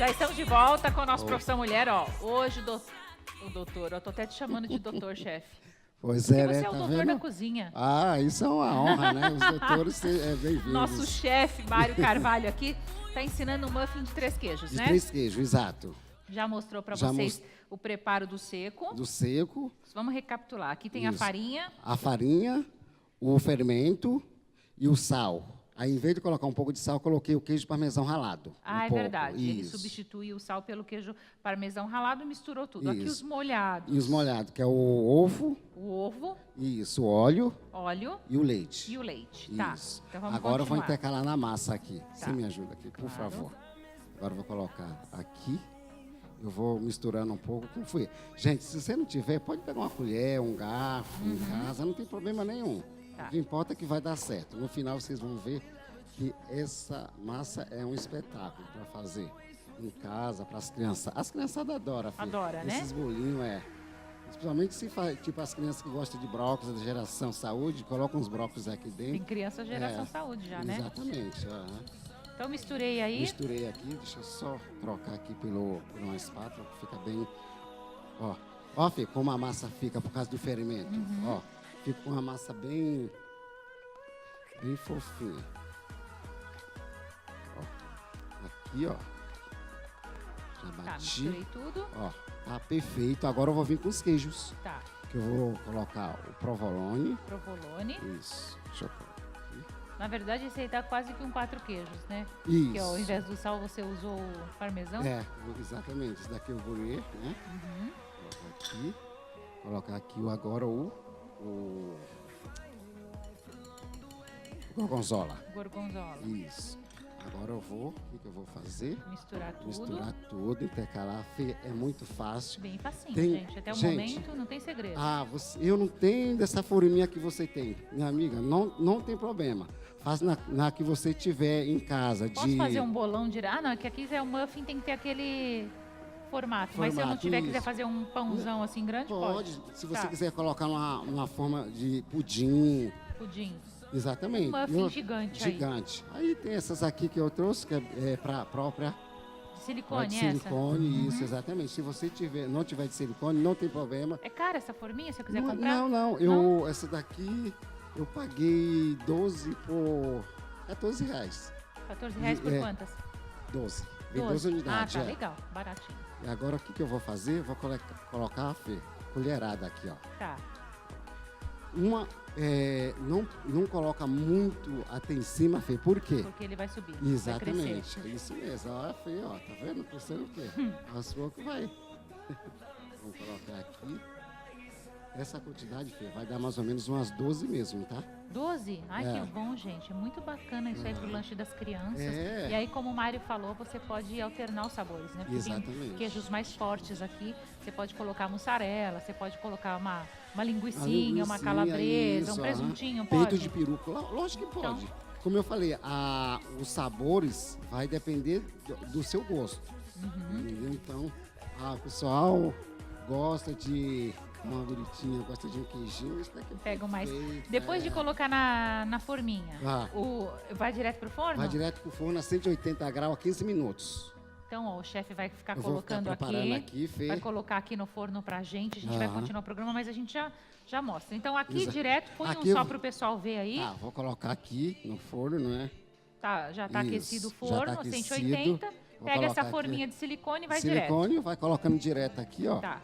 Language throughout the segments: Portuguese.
Já estamos de volta com a nossa profissão mulher, ó. Hoje o doutor, eu tô até te chamando de doutor, chefe. Pois Porque é, você né? é o Tá doutor vendo? da cozinha. Ah, isso é uma honra, né? Os doutores bem-vindos. Nosso chefe, Mário Carvalho, aqui, tá ensinando um muffin de 3 queijos, De né? 3 queijos, exato. Já mostrou para Já vocês o preparo do seco. Do seco. Vamos recapitular. Aqui tem a Isso. farinha. A farinha, o fermento e o sal. Aí, em vez de colocar um pouco de sal, coloquei o queijo parmesão ralado. Ah, é pouco. verdade. Ele Isso. substitui o sal pelo queijo parmesão ralado e misturou tudo. Aqui os Isso. molhados. E os molhados, que é o ovo, O ovo, isso, o óleo óleo e o leite. e o leite. Tá. Isso. Então vamos Agora eu vou continuar. intercalar na massa aqui. Tá. Você me ajuda aqui, por Claro. favor. Agora eu vou colocar aqui. Eu vou misturando um pouco com fui. Gente, se você não tiver, pode pegar uma colher, um garfo em casa, não tem problema nenhum. Tá. O que importa é que vai dar certo. No final vocês vão ver que essa massa é um espetáculo para fazer em casa, para as crianças. As criançadas adoram, filho. Adora, né? Esses bolinhos, Principalmente se faz, tipo, as crianças que gostam de brócolis, da geração saúde, colocam os brócolis aqui Tem dentro. criança geração saúde já, né? Exatamente. Aham. Então misturei aí. Misturei aqui, deixa eu só trocar aqui por uma espátula, que fica bem... Ó, Fê, como a massa fica por causa do ferimento. Ó, fica com uma massa bem fofinha. Ó, aqui, ó. Já Tá, bati. misturei tudo. Ó, tá perfeito. Agora eu vou vir com os queijos. Tá. Que eu vou colocar o provolone. Provolone. Isso. Deixa eu colocar aqui. Na verdade, esse aí tá quase que um 4 queijos, né? Isso. Que ao invés do sal, você usou o parmesão. É, exatamente. Esse daqui eu vou ler, né? Colocar aqui. Colocar aqui agora o gorgonzola. Gorgonzola. Isso. Agora eu vou, o que eu vou fazer? Misturar tudo. Misturar tudo, intercalar. Fê, é muito fácil. Bem facinho, Tem- gente. Até o gente, momento não tem segredo. Eu não tenho dessa forminha que você tem. Minha amiga, não tem problema. Faz na que você tiver em casa. Posso fazer um bolão direto? Ah, não, é que aqui é o muffin, tem que ter aquele formato. Mas se eu não Formato, tiver, quiser isso. fazer um pãozão assim grande, pode. Se você Tá. quiser colocar uma forma de pudim. Pudim. Exatamente. Um muffin gigante aí. Gigante. Aí tem essas aqui que eu trouxe, que é para própria De silicone, de essa? silicone, isso, exatamente. Se você não tiver de silicone, não tem problema. É cara essa forminha, se eu quiser Não, comprar? não. Essa daqui eu paguei 12 por R$14. 14 reais por É. quantas? 12. Vem 12 unidades. Ah, tá, é. legal. Baratinho. E agora o que eu vou fazer? Vou colocar, Fê, colherada aqui, ó. Tá. Não coloca muito até em cima, Fê. Por quê? Porque ele vai subir. Vai crescer. Exatamente, é isso mesmo. Ó, Fê, ó, tá vendo? Pensando o quê? Aos poucos vai. Vamos colocar aqui. Essa quantidade, Fê, vai dar mais ou menos umas 12 mesmo, tá? 12? Ai, É. que bom, gente. É muito bacana isso aí pro lanche das crianças. É. E aí, como o Mário falou, você pode alternar os sabores, né? Porque tem Exatamente. queijos mais fortes aqui. Você pode colocar mussarela, você pode colocar uma linguicinha, linguicinha, uma calabresa, isso, um presuntinho, Peito pode? de peru, lógico que pode. Então. Como eu falei, os sabores vai depender do seu gosto. Uhum. Entendeu? Então, o pessoal gosta de uma bonitinha, gosta de um queijinho, isso daqui é Pegam mais. perfeito, Depois de colocar na forminha, Ah. vai direto pro forno? vai direto pro forno a 180 graus a 15 minutos. Então, ó, o chefe vai ficar Eu vou ficar colocando preparando aqui, Fê. vai colocar aqui no forno pra gente. A gente vai Aham. continuar o programa, mas a gente já mostra. Então, aqui Exato. direto, põe Aqui um eu só vou- pro pessoal ver aí. Vou colocar aqui no forno, não é? Tá, já tá Isso, aquecido o já tá forno, aquecido. 180. Vou Pega essa colocar forminha aqui. de silicone e vai Silicone, vai colocando direto aqui, ó. direto. Tá.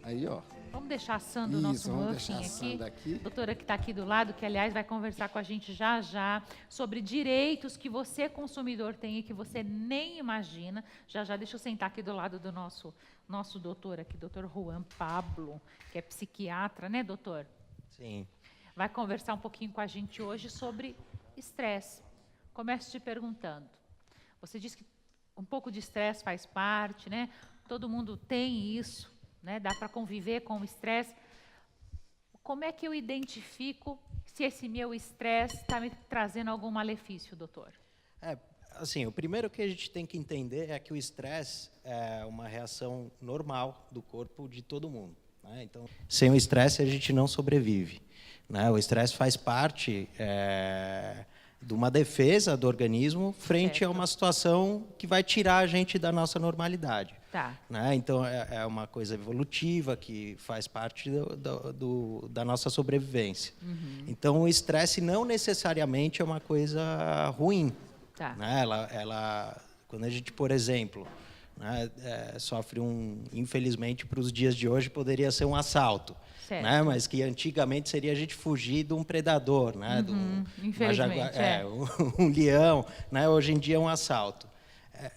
Aí, ó. Vamos deixar assando o Isso, nosso vamos muffin deixar aqui. assando aqui. Doutora que está aqui do lado, que aliás vai conversar com a gente já sobre direitos que você, consumidor, tem e que você nem imagina. Já deixa eu sentar aqui do lado do nosso doutor aqui, doutor Juan Pablo, que é psiquiatra, né, doutor? Sim. Vai conversar um pouquinho com a gente hoje sobre estresse. Começo te perguntando. Você disse que um pouco de estresse faz parte, né? Todo mundo tem isso, né? Dá para conviver com o estresse. Como é que eu identifico se esse meu estresse está me trazendo algum malefício, doutor? Assim, o primeiro que a gente tem que entender é que o estresse é uma reação normal do corpo de todo mundo, né? Então, sem o estresse a gente não sobrevive, né? O estresse faz parte de uma defesa do organismo frente Certo. a uma situação que vai tirar a gente da nossa normalidade. Tá. Né? Então, é uma coisa evolutiva que faz parte da nossa sobrevivência. Então, o estresse não necessariamente é uma coisa ruim. Tá. Né? Quando a gente, por exemplo, né, sofre infelizmente, para os dias de hoje, poderia ser um assalto. Certo. Né? Mas que antigamente seria a gente fugir de um predador, né? Infelizmente, um leão. Né? Hoje em dia é um assalto.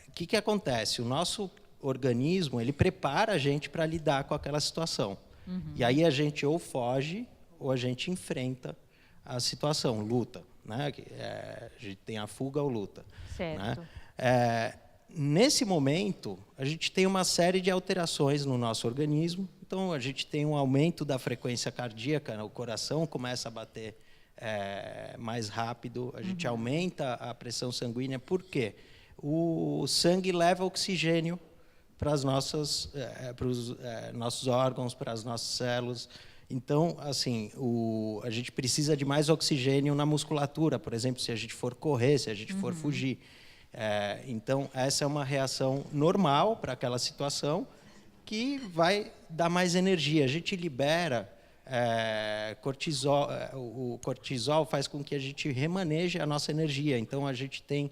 O que acontece? O nosso organismo, ele prepara a gente para lidar com aquela situação. E aí a gente ou foge ou a gente enfrenta a situação, luta. Né? A gente tem a fuga ou luta. Certo. Né? Nesse momento, a gente tem uma série de alterações no nosso organismo. Então, a gente tem um aumento da frequência cardíaca, o coração começa a bater mais rápido, a gente aumenta a pressão sanguínea. Por quê? O sangue leva oxigênio para os nossos órgãos, para as nossas células. Então, assim, a gente precisa de mais oxigênio na musculatura, por exemplo, se a gente for correr, se a gente for fugir. Então, essa é uma reação normal para aquela situação que vai dar mais energia. A gente libera cortisol. O cortisol faz com que a gente remaneje a nossa energia. Então, a gente tem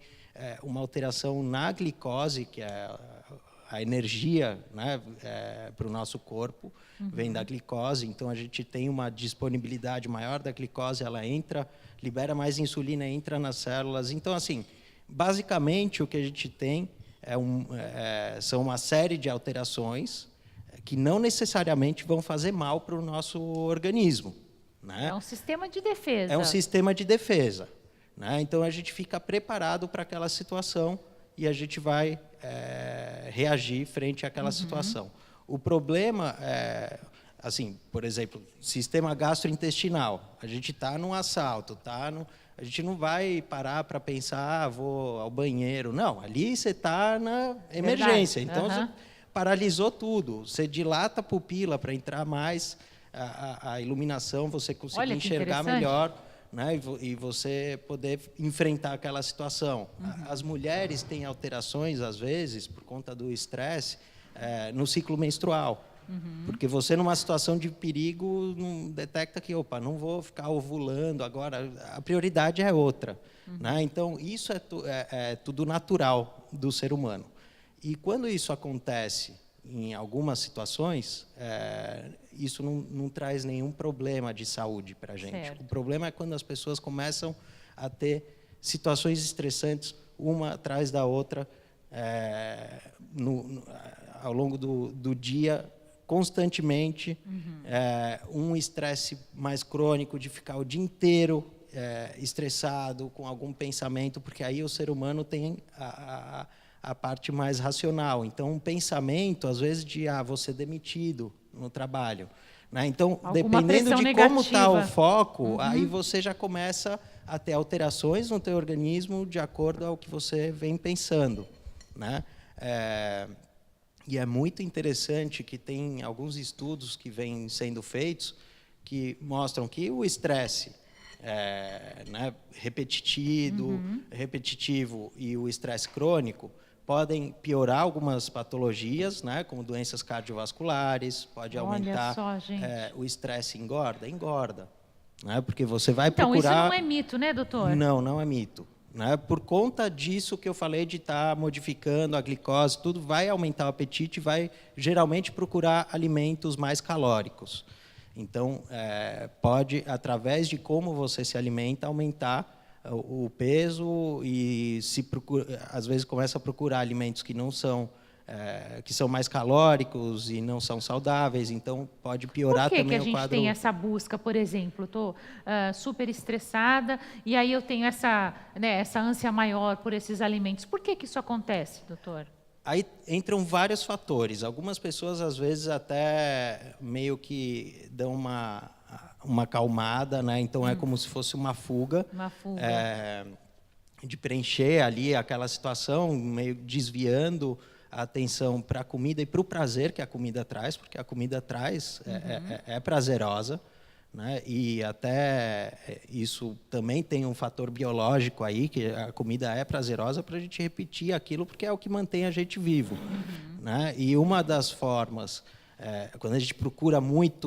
uma alteração na glicose, que é a energia, né, para o nosso corpo, vem da glicose. Então, a gente tem uma disponibilidade maior da glicose, ela entra, libera mais insulina, entra nas células. Então, assim, basicamente, o que a gente tem são uma série de alterações que não necessariamente vão fazer mal para o nosso organismo. Né? É um sistema de defesa. É um sistema de defesa. Né? Então, a gente fica preparado para aquela situação e a gente vai reagir frente àquela situação. O problema assim, por exemplo, sistema gastrointestinal. A gente está num assalto, a gente não vai parar para pensar, vou ao banheiro. Não, ali você está na emergência. Então, você paralisou tudo. Você dilata a pupila para entrar mais a iluminação, você conseguir enxergar melhor. Né, e você poder enfrentar aquela situação. As mulheres têm alterações, às vezes, por conta do estresse, no ciclo menstrual. Porque você, numa situação de perigo, não detecta que, não vou ficar ovulando agora, a prioridade é outra. Né? Então, isso é tudo natural do ser humano. E quando isso acontece em algumas situações, isso não traz nenhum problema de saúde para a gente. Certo. O problema é quando as pessoas começam a ter situações estressantes, uma atrás da outra, ao longo do dia, constantemente, um estresse mais crônico, de ficar o dia inteiro estressado, com algum pensamento, porque aí o ser humano tem a parte mais racional. Então, um pensamento, às vezes, de vou ser demitido no trabalho. Né? Então, dependendo de como está o foco, aí você já começa a ter alterações no teu organismo de acordo ao que você vem pensando. Né? E é muito interessante que tem alguns estudos que vêm sendo feitos que mostram que o estresse né, repetitivo e o estresse crônico podem piorar algumas patologias, né, como doenças cardiovasculares, pode aumentar. Olha só, gente. O estresse engorda, né, porque você vai então, procurar... Então, isso não é mito, né, doutor? Não é mito. Né? Por conta disso que eu falei de estar modificando a glicose, tudo vai aumentar o apetite, vai geralmente procurar alimentos mais calóricos. Então, pode, através de como você se alimenta, aumentar o peso e às vezes começa a procurar alimentos que não são que são mais calóricos e não são saudáveis, então pode piorar também o quadro. Por que a gente tem essa busca, por exemplo, estou super estressada e aí eu tenho essa ânsia maior por esses alimentos. Por que isso acontece, doutor? Aí entram vários fatores. Algumas pessoas, às vezes, até meio que dão uma acalmada, né? Então é como se fosse uma fuga. Uma fuga. De preencher ali aquela situação, meio desviando a atenção para a comida e para o prazer que a comida traz, porque a comida traz, é prazerosa. né? E até isso também tem um fator biológico aí, que a comida é prazerosa para a gente repetir aquilo, porque é o que mantém a gente vivo. Né? E uma das formas, quando a gente procura muitos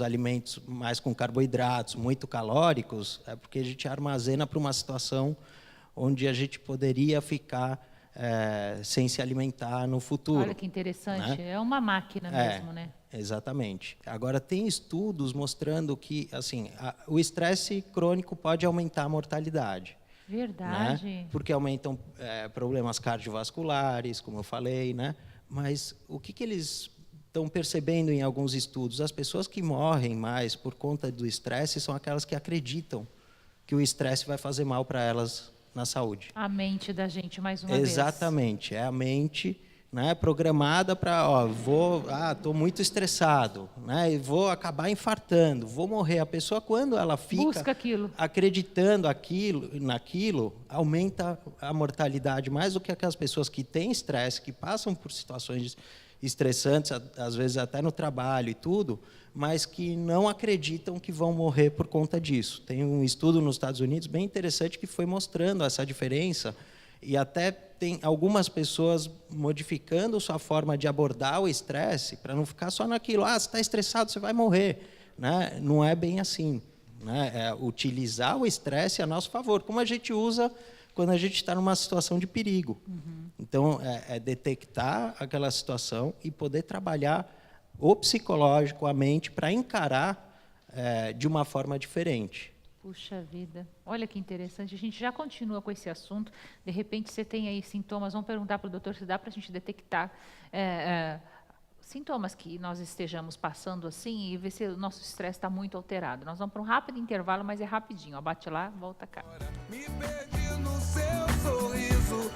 alimentos mais com carboidratos, muito calóricos, é porque a gente armazena para uma situação onde a gente poderia ficar sem se alimentar no futuro. Olha que interessante, né? é uma máquina mesmo, né? Exatamente. Agora, tem estudos mostrando que assim, o estresse crônico pode aumentar a mortalidade. Verdade. Né? Porque aumentam problemas cardiovasculares, como eu falei, né? Mas o que eles estão percebendo em alguns estudos? As pessoas que morrem mais por conta do estresse são aquelas que acreditam que o estresse vai fazer mal para elas na saúde. A mente da gente, mais uma vez. Exatamente. É a mente, né, programada para, estou muito estressado, né, e vou acabar infartando, vou morrer. A pessoa, quando ela fica busca aquilo, acreditando naquilo, aumenta a mortalidade mais do que aquelas pessoas que têm estresse, que passam por situações estressantes, às vezes até no trabalho e tudo, mas que não acreditam que vão morrer por conta disso. Tem um estudo nos Estados Unidos bem interessante que foi mostrando essa diferença, e até tem algumas pessoas modificando sua forma de abordar o estresse para não ficar só naquilo, você está estressado, você vai morrer. Né? Não é bem assim. Né? É utilizar o estresse a nosso favor, como a gente usa quando a gente está numa situação de perigo. Então, é detectar aquela situação e poder trabalhar o psicológico, a mente, para encarar de uma forma diferente. Puxa vida, olha que interessante. A gente já continua com esse assunto. De repente, você tem aí sintomas, vamos perguntar para o doutor se dá para a gente detectar sintomas que nós estejamos passando assim e ver se o nosso estresse está muito alterado. Nós vamos para um rápido intervalo, mas é rapidinho. Bate lá, volta cá. Me perdi no seu sorriso,